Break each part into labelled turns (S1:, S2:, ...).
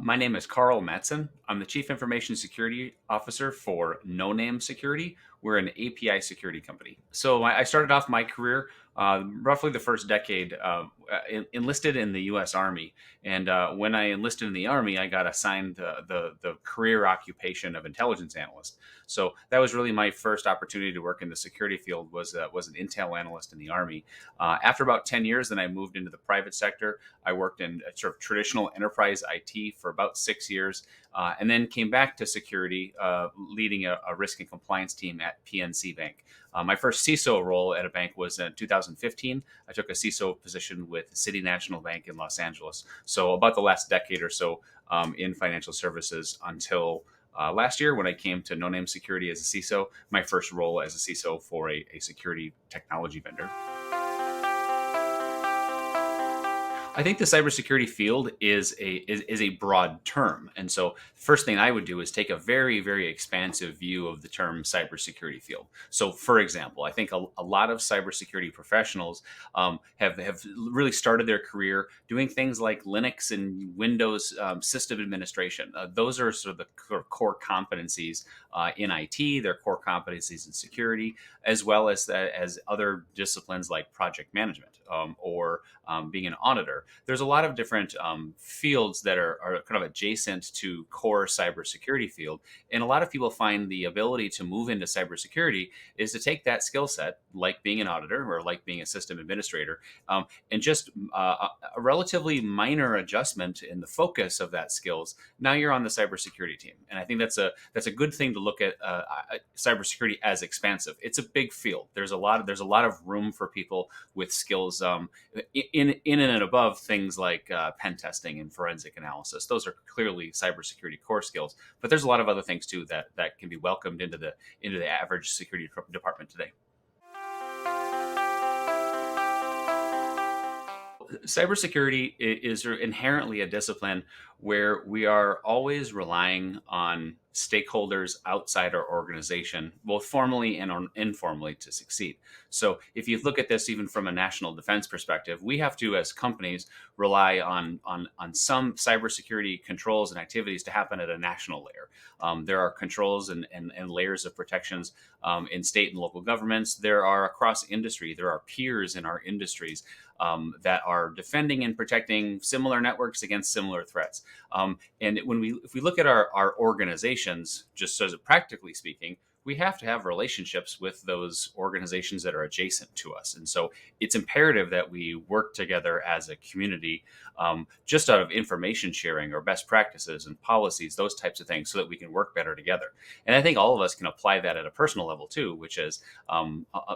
S1: My name is Carl Mattson. I'm the Chief Information Security Officer for No Name Security. We're an API security company. So I started off my career roughly the first decade enlisted in the U.S. Army. And when I enlisted in the Army, I got assigned the career occupation of intelligence analyst. So that was really my first opportunity to work in the security field was an intel analyst in the Army. After about 10 years, then I moved into the private sector. I worked in sort of traditional enterprise IT for about 6 years, and then came back to security, leading a risk and compliance team at PNC Bank. My first CISO role at a bank was in 2015. I took a CISO position with City National Bank in Los Angeles. So about the last decade or so in financial services until last year when I came to No Name Security as a CISO, my first role as a CISO for a security technology vendor. I think the cybersecurity field is a broad term, and so first thing I would do is take a very expansive view of the term cybersecurity field. So, for example, I think a lot of cybersecurity professionals have really started their career doing things like Linux and Windows system administration. Those are sort of the core competencies in IT. They're core competencies in security, as well as other disciplines like project management or being an auditor. There's a lot of different fields that are kind of adjacent to core cybersecurity field. And a lot of people find the ability to move into cybersecurity is to take that skill set, like being an auditor or like being a system administrator, and just a relatively minor adjustment in the focus of that skills. Now you're on the cybersecurity team. And I think that's a good thing to look at cybersecurity as expansive. It's a big field. There's a lot of room for people with skills in and above things like pen testing and forensic analysis. Those are clearly cybersecurity core skills, but there's a lot of other things too that can be welcomed into the average security department today. Cybersecurity is inherently a discipline where we are always relying on stakeholders outside our organization, both formally and informally, to succeed. So, if you look at this even from a national defense perspective, we have to, as companies, rely on some cybersecurity controls and activities to happen at a national layer. There are controls and layers of protections in state and local governments. There are across industry. There are peers in our industries that are defending and protecting similar networks against similar threats. And if we look at our organizations, just as practically speaking, we have to have relationships with those organizations that are adjacent to us. And so it's imperative that we work together as a community, just out of information sharing or best practices and policies, those types of things, so that we can work better together. And I think all of us can apply that at a personal level too, which is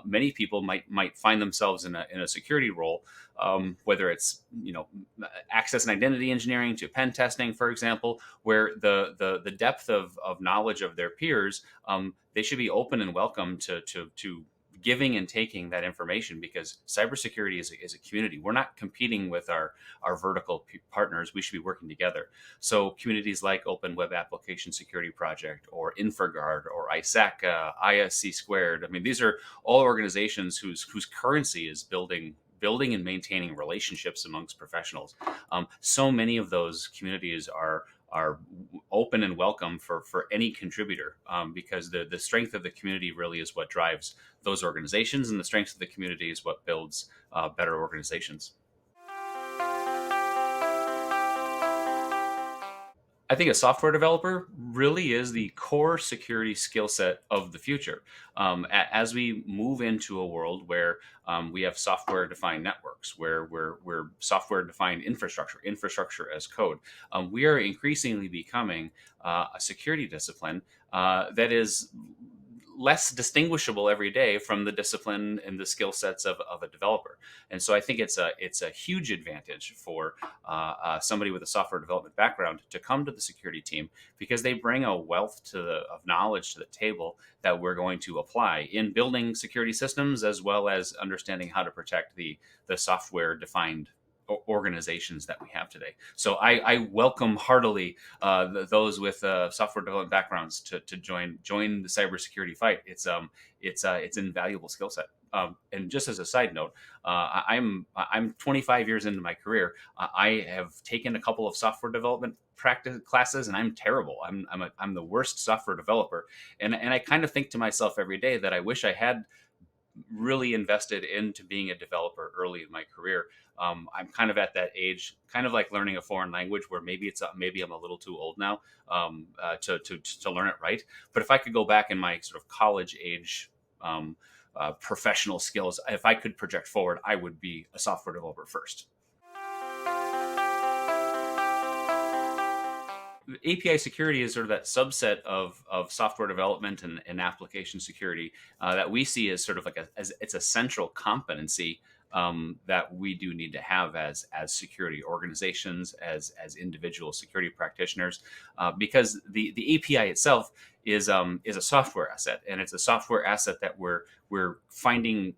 S1: many people might find themselves in a security role, whether it's access and identity engineering to pen testing, for example, where the depth of knowledge of their peers, they should be open and welcome to giving and taking that information, because cybersecurity is a community. We're not competing with our vertical partners. We should be working together. So communities like Open Web Application Security Project or InfraGard or ISAC, ISC Squared. I mean, these are all organizations whose currency is building and maintaining relationships amongst professionals. So many of those communities are open and welcome for any contributor, because the strength of the community really is what drives those organizations, and the strength of the community is what builds better organizations. I think a software developer really is the core security skill set of the future. As we move into a world where we have software-defined networks, where we're software-defined infrastructure as code, we are increasingly becoming a security discipline that is less distinguishable every day from the discipline and the skill sets of a developer. And so I think it's a huge advantage for somebody with a software development background to come to the security team, because they bring a wealth of knowledge to the table that we're going to apply in building security systems, as well as understanding how to protect the software defined organizations that we have today. So I welcome heartily those with software development backgrounds to join the cybersecurity fight. It's an invaluable skill set. And just as a side note, I'm 25 years into my career. I have taken a couple of software development practice classes, and I'm terrible. I'm the worst software developer, and I kind of think to myself every day that I wish I had really invested into being a developer early in my career. I'm kind of at that age, kind of like learning a foreign language, where maybe I'm a little too old now to learn it right. But if I could go back in my sort of college age professional skills, if I could project forward, I would be a software developer first. API security is sort of that subset of software development and application security that we see as sort of like as it's a central competency that we do need to have as security organizations, as individual security practitioners, because the API itself is a software asset, and it's a software asset that we're finding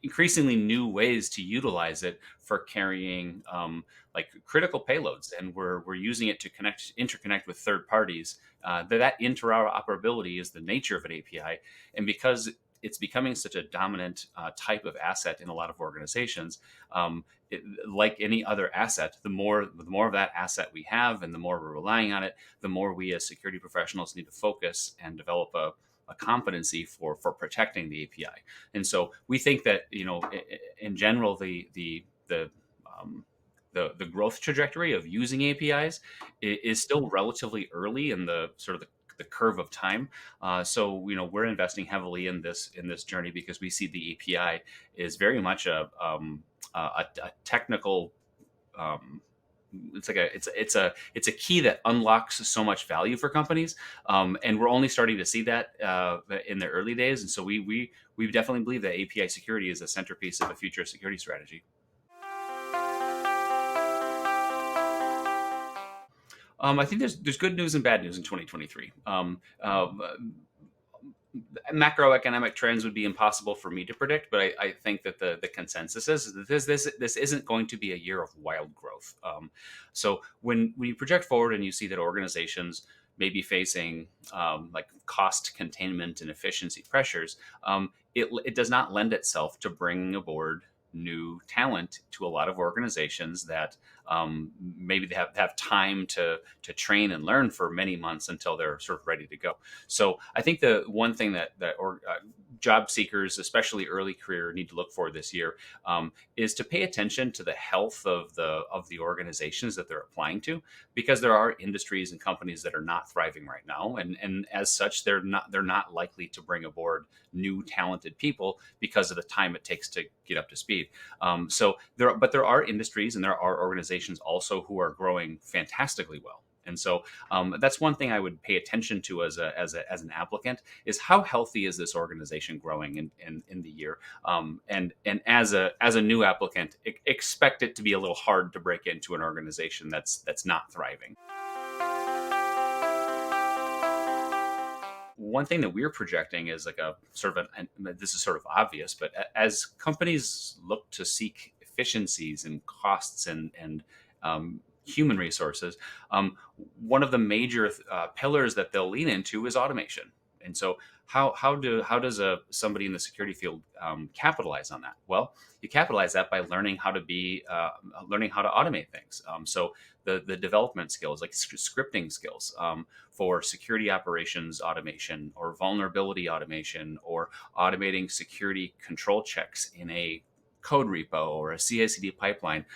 S1: increasingly new ways to utilize it for carrying like critical payloads, and we're using it to interconnect with third parties. That interoperability is the nature of an API, and because it's becoming such a dominant type of asset in a lot of organizations, like any other asset, the more of that asset we have, and the more we're relying on it, the more we as security professionals need to focus and develop a competency for protecting the API. And so we think that in general um, the growth trajectory of using APIs is still relatively early in the sort of the curve of time. So we're investing heavily in this journey because we see the API is very much a technical. Um, it's a key that unlocks so much value for companies, and we're only starting to see that in the early days. And so we definitely believe that API security is a centerpiece of a future security strategy. I think there's good news and bad news in 2023. Macroeconomic trends would be impossible for me to predict, but I think that the consensus is that this isn't going to be a year of wild growth. So when you project forward and you see that organizations may be facing like cost containment and efficiency pressures, it does not lend itself to bringing aboard new talent to a lot of organizations that maybe they have time to train and learn for many months until they're sort of ready to go. So I think the one thing that job seekers, especially early career, need to look for this year is to pay attention to the health of the organizations that they're applying to, because there are industries and companies that are not thriving right now, and as such, they're not likely to bring aboard new talented people because of the time it takes to get up to speed. But there are industries and there are organizations also who are growing fantastically well. And so that's one thing I would pay attention to as an applicant, is how healthy is this organization growing in the year. And as a new applicant, expect it to be a little hard to break into an organization that's not thriving. One thing that we're projecting is like a sort of this is sort of obvious, but as companies look to seek efficiencies and costs and human resources, one of the major pillars that they'll lean into is automation. And so how does somebody in the security field capitalize on that? Well, you capitalize that by learning how to automate things. So the development skills, like scripting skills, for security operations automation, or vulnerability automation, or automating security control checks in a code repo or a CI/CD pipeline.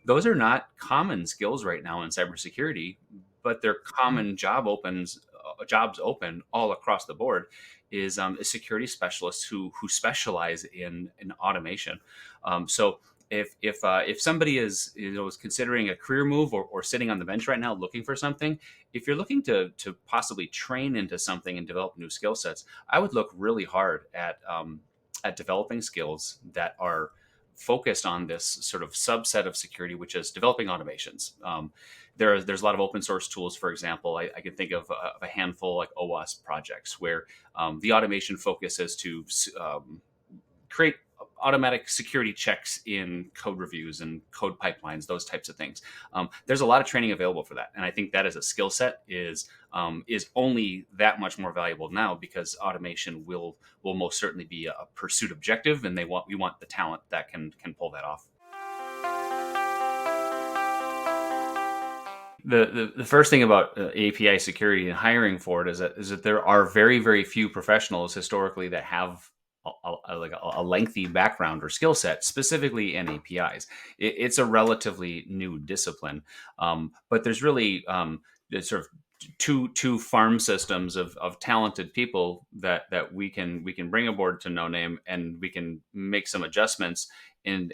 S1: Those are not common skills right now in cybersecurity, but they're common jobs open all across the board. Is security specialists who specialize in automation. So if somebody is considering a career move, or sitting on the bench right now looking for something, if you're looking to possibly train into something and develop new skill sets, I would look really hard at developing skills that are focused on this sort of subset of security, which is developing automations. There's a lot of open source tools. For example, I can think of a handful like OWASP projects, where the automation focus is to create automatic security checks in code reviews and code pipelines, those types of things. There's a lot of training available for that, and I think that as a skill set is only that much more valuable now, because automation will most certainly be a pursuit objective, and we want the talent that can pull that off. The first thing about API security and hiring for it is that there are very few professionals historically that have like a lengthy background or skill set specifically in APIs. It's a relatively new discipline, but there's really there's sort of two farm systems of talented people that we can bring aboard to No Name, and we can make some adjustments and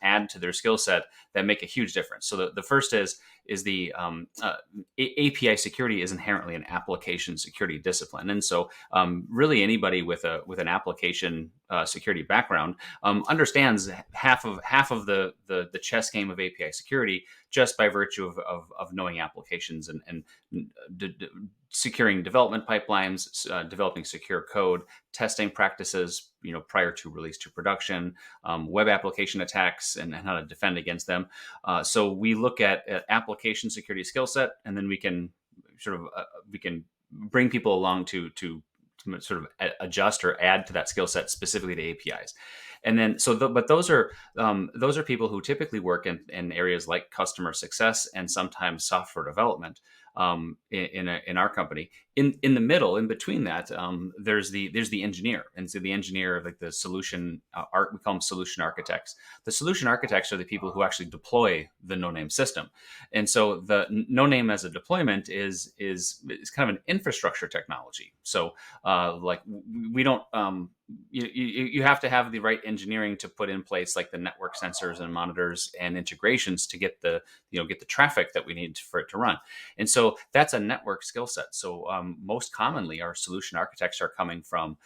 S1: add to their skill set that make a huge difference. So the first is the API security is inherently an application security discipline, and so really anybody with an application security background understands half of the chess game of API security, just by virtue of knowing applications and securing development pipelines, developing secure code, testing practices, prior to release to production, web application attacks, and how to defend against them. So we look at application security skill set, and then we can bring people along to sort of adjust or add to that skill set specifically to APIs. And then but those are people who typically work in areas like customer success and sometimes software development, in our company. In the middle, in between that, there's the engineer, and so the engineer, like the solution art, we call them solution architects. The solution architects are the people who actually deploy the No Name system, and so the No Name as a deployment is kind of an infrastructure technology. So like we don't you have to have the right engineering to put in place, like the network sensors and monitors and integrations to get the traffic that we need for it to run. And so that's a network skill set. So most commonly, our solution architects are coming from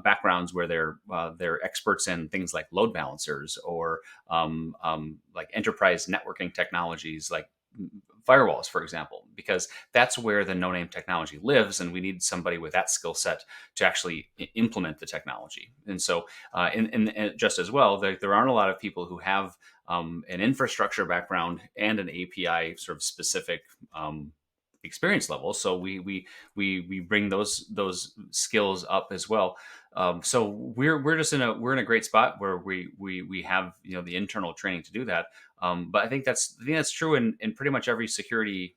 S1: backgrounds where they're experts in things like load balancers, or like enterprise networking technologies, like firewalls, for example, because that's where the No Name technology lives, and we need somebody with that skill set to actually implement the technology. And so, and just as well, there aren't a lot of people who have an infrastructure background and an API sort of specific experience level. So we bring those skills up as well. So we're in a great spot where we have the internal training to do that. But I think that's true in pretty much every security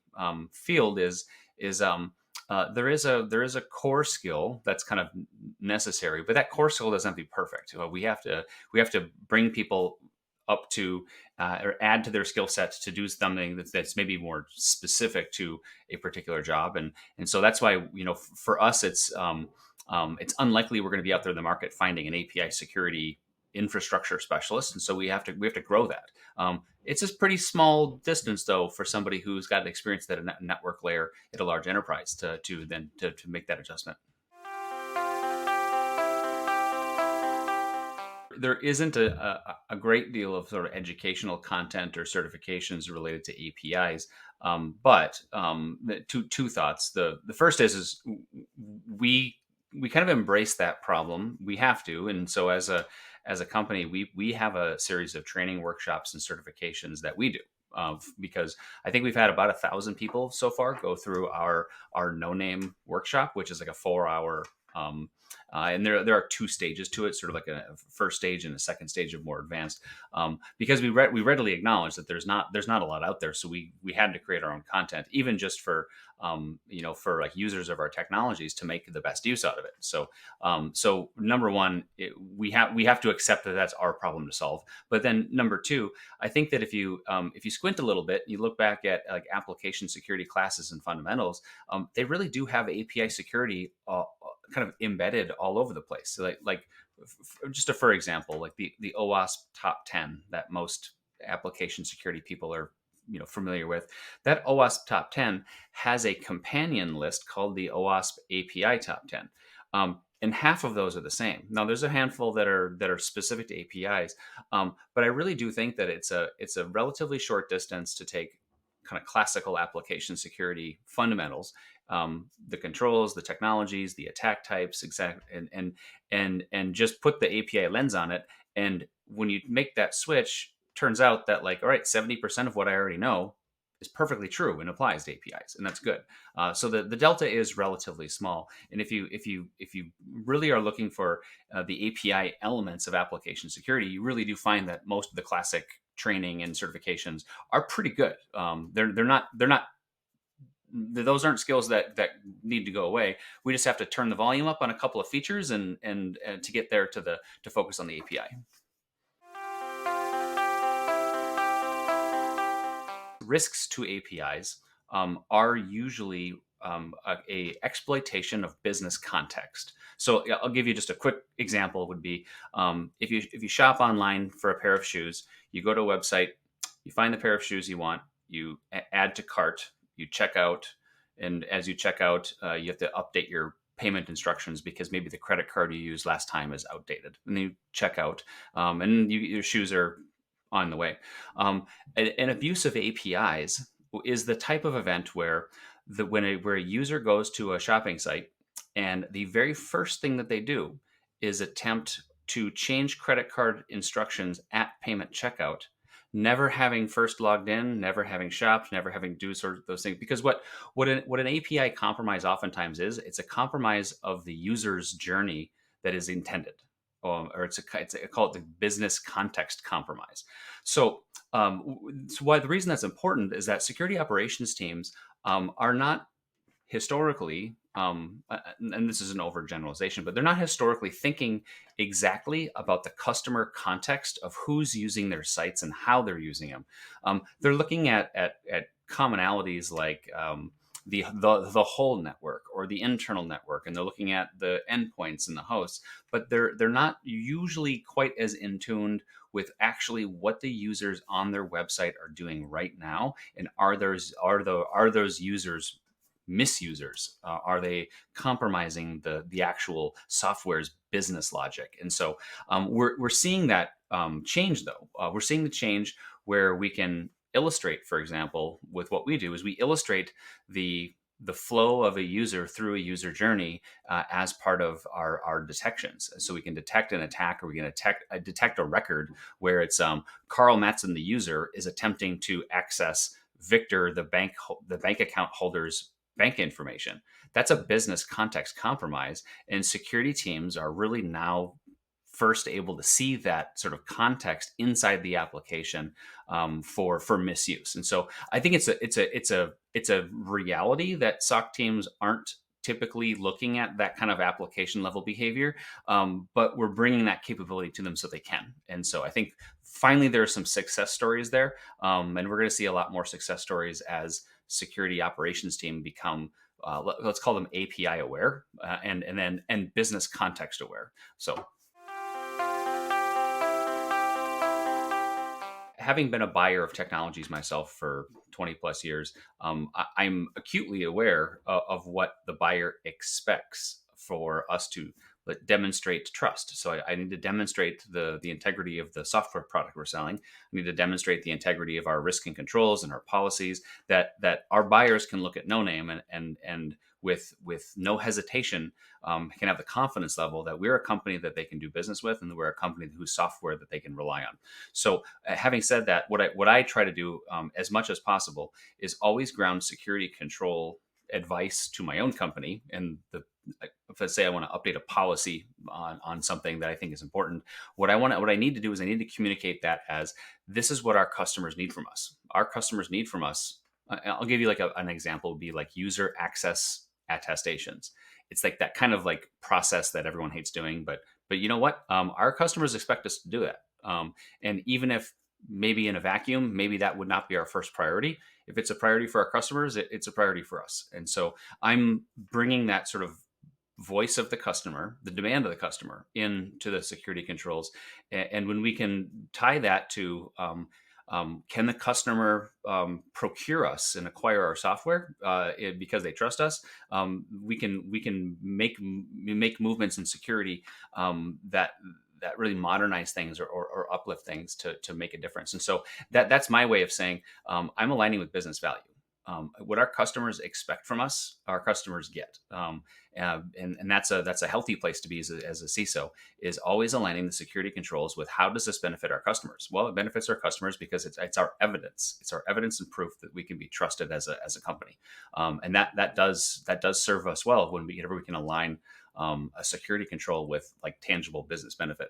S1: field. There is a core skill that's kind of necessary, but that core skill doesn't have to be perfect. We have to bring people up to or add to their skill sets to do something that's maybe more specific to a particular job, and so that's why for us it's unlikely we're going to be out there in the market finding an API security infrastructure specialist, and so we have to grow that. It's a pretty small distance, though, for somebody who's got experience at a network layer at a large enterprise to make that adjustment. There isn't a great deal of sort of educational content or certifications related to APIs. But two thoughts. The first is we we kind of embrace that problem. We have to, and so as a company, we have a series of training workshops and certifications that we do. Because I think we've had about 1,000 people so far go through our no name workshop, which is like a 4 hour. And there are two stages to it, sort of like a first stage and a second stage of more advanced. Because we readily acknowledge that there's not a lot out there, so we had to create our own content, even just for for like users of our technologies to make the best use out of it. So number one, we have to accept that that's our problem to solve. But then number two, I think that if you squint a little bit, you look back at like application security classes and fundamentals, they really do have API security kind of embedded all over the place. So just for example, like the OWASP top 10 that most application security people are familiar with, that OWASP top 10 has a companion list called the OWASP API top 10. And half of those are the same. Now, there's a handful that are specific to APIs, but I really do think that it's a relatively short distance to take kind of classical application security fundamentals, the controls, the technologies, the attack types, exact, and just put the API lens on it And when you make that switch, turns out that like, all right, 70% of what I already know is perfectly true and applies to APIs, and that's good. So the delta is relatively small. And if you really are looking for the API elements of application security, you really do find that most of the classic training and certifications are pretty good. They're not those aren't skills that need to go away. We just have to turn the volume up on a couple of features and to get there to focus on the API. Risks to APIs are usually a exploitation of business context. So yeah, I'll give you just a quick example. Would be if you shop online for a pair of shoes, you go to a website, you find the pair of shoes you want, you add to cart, you check out, and as you check out, you have to update your payment instructions because maybe the credit card you used last time is outdated. And then you check out, and your shoes are on the way. An abuse of APIs is the type of event where where a user goes to a shopping site and the very first thing that they do is attempt to change credit card instructions at payment checkout, never having first logged in, never having shopped, never having do sort of those things. Because what an API compromise oftentimes is, it's a compromise of the user's journey that is intended. Or it's a call it the business context compromise. So, so why the reason that's important is that security operations teams are not historically, and this is an overgeneralization, but they're not historically thinking exactly about the customer context of who's using their sites and how they're using them. They're looking at commonalities like the whole network or the internal network, and they're looking at the endpoints and the hosts, but they're not usually quite as in tuned with actually what the users on their website are doing right now, and are those users misusers? Are they compromising the actual software's business logic? And so we're seeing that change, though. We're seeing the change where we can illustrate, for example, with what we do is we illustrate the flow of a user through a user journey as part of our detections. So we can detect an attack, or we can detect a record where it's Carl Mattson, the user, is attempting to access Victor, the bank account holder's bank information. That's a business context compromise, and security teams are really now first able to see that sort of context inside the application for misuse. And so I think it's a reality that SOC teams aren't typically looking at that kind of application level behavior, but we're bringing that capability to them so they can. And so I think finally there are some success stories there, and we're going to see a lot more success stories as security operations team become let's call them API aware, and business context aware. So having been a buyer of technologies myself for 20 plus years, I'm acutely aware of what the buyer expects for us to demonstrate trust. So I need to demonstrate the integrity of the software product we're selling. I need to demonstrate the integrity of our risk and controls and our policies, that our buyers can look at No Name and with no hesitation can have the confidence level that we're a company that they can do business with, and that we're a company whose software that they can rely on. So, having said that, what I try to do as much as possible is always ground security control advice to my own company. And if I say I want to update a policy on something that I think is important, what I need to do is I need to communicate that as, this is what our customers need from us. Our customers need from us. I'll give you like an example would be like user access attestations. It's like that kind of like process that everyone hates doing, but you know what? Our customers expect us to do that. And even if maybe in a vacuum, maybe that would not be our first priority. If it's a priority for our customers, it's a priority for us. And so I'm bringing that sort of voice of the customer, the demand of the customer, into the security controls. And when we can tie that to can the customer procure us and acquire our software because they trust us? We can make movements in security that really modernize things or uplift things to make a difference. And so that's my way of saying I'm aligning with business value. what our customers expect from us, our customers get. And that's a healthy place to be as a CISO, is always aligning the security controls with how does this benefit our customers? Well, it benefits our customers because it's our evidence. It's our evidence and proof that we can be trusted as a company. And that does serve us well whenever we can align a security control with like tangible business benefit.